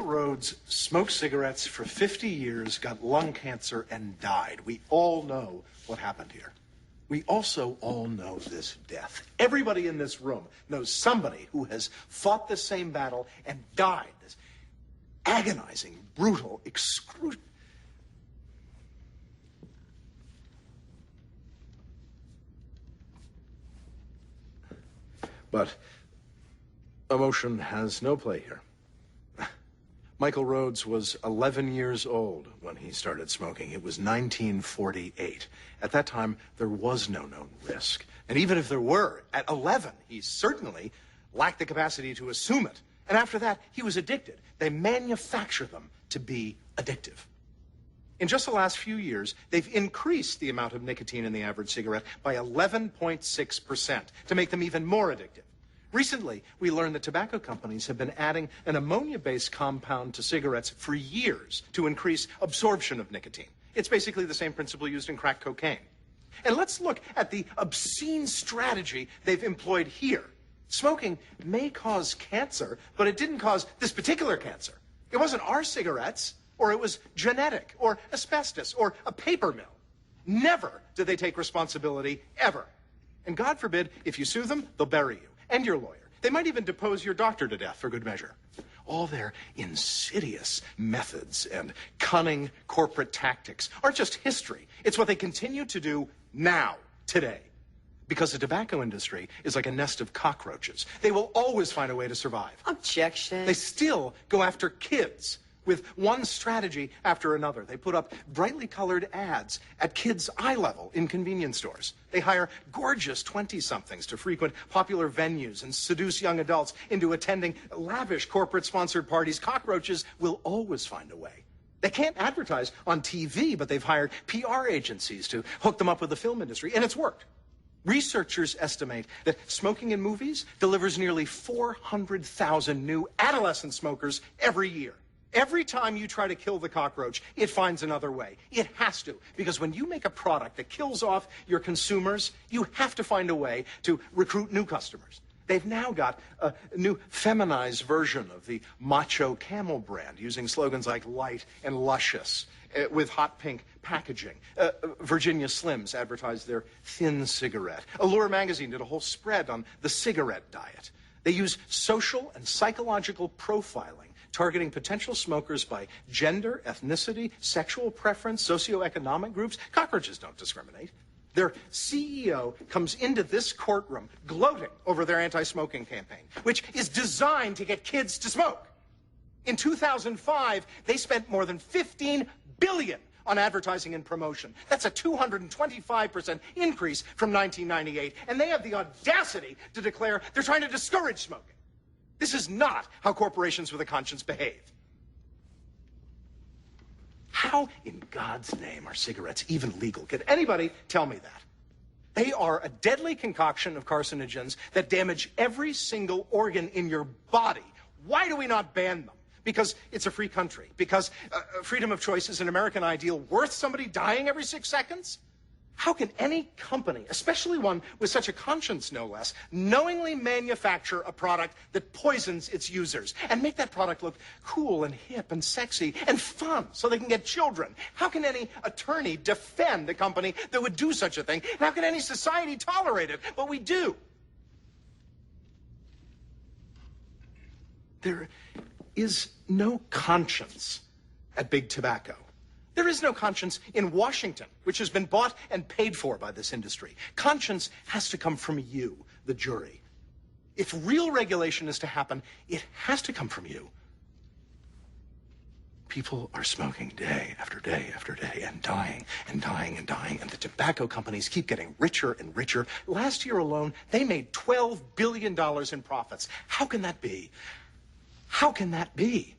Rhodes smoked cigarettes for 50 years, got lung cancer, and died. We all know what happened here. We also all know this death. Everybody in this room knows somebody who has fought the same battle and died. This agonizing, brutal, excruciating. But emotion has no play here. Michael Rhodes was 11 years old when he started smoking. It was 1948. At that time, there was no known risk. And even if there were, at 11, he certainly lacked the capacity to assume it. And after that, he was addicted. They manufacture them to be addictive. In just the last few years, they've increased the amount of nicotine in the average cigarette by 11.6% to make them even more addictive. Recently, we learned that tobacco companies have been adding an ammonia-based compound to cigarettes for years to increase absorption of nicotine. It's basically the same principle used in crack cocaine. And let's look at the obscene strategy they've employed here. Smoking may cause cancer, but it didn't cause this particular cancer. It wasn't our cigarettes, or it was genetic, or asbestos, or a paper mill. Never did they take responsibility, ever. And God forbid, if you sue them, they'll bury you. And your lawyer. They might even depose your doctor to death for good measure. All their insidious methods and cunning corporate tactics aren't just history. It's what they continue to do now, today. Because the tobacco industry is like a nest of cockroaches. They will always find a way to survive. Objection. They still go after kids with one strategy after another. They put up brightly colored ads at kids' eye level in convenience stores. They hire gorgeous 20-somethings to frequent popular venues and seduce young adults into attending lavish corporate-sponsored parties. Cockroaches will always find a way. They can't advertise on TV, but they've hired PR agencies to hook them up with the film industry, and it's worked. Researchers estimate that smoking in movies delivers nearly 400,000 new adolescent smokers every year. Every time you try to kill the cockroach, it finds another way. It has to, because when you make a product that kills off your consumers, you have to find a way to recruit new customers. They've now got a new feminized version of the macho Camel brand, using slogans like light and luscious, with hot pink packaging. Virginia Slims advertised their thin cigarette. Allure magazine did a whole spread on the cigarette diet. They use social and psychological profiling, targeting potential smokers by gender, ethnicity, sexual preference, socioeconomic groups. Cockroaches don't discriminate. Their CEO comes into this courtroom gloating over their anti-smoking campaign, which is designed to get kids to smoke. In 2005, they spent more than $15 billion on advertising and promotion. That's a 225% increase from 1998, and they have the audacity to declare they're trying to discourage smoking. This is not how corporations with a conscience behave. How in God's name are cigarettes even legal? Can anybody tell me that? They are a deadly concoction of carcinogens that damage every single organ in your body. Why do we not ban them? Because it's a free country. Because freedom of choice is an American ideal worth somebody dying every 6 seconds? How can any company, especially one with such a conscience no less, knowingly manufacture a product that poisons its users and make that product look cool and hip and sexy and fun so they can get children? How can any attorney defend a company that would do such a thing? And how can any society tolerate it? But we do. There is no conscience at Big Tobacco. There is no conscience in Washington, which has been bought and paid for by this industry. Conscience has to come from you, the jury. If real regulation is to happen, it has to come from you. People are smoking day after day after day and dying and dying and dying, and the tobacco companies keep getting richer and richer. Last year alone, they made $12 billion in profits. How can that be? How can that be?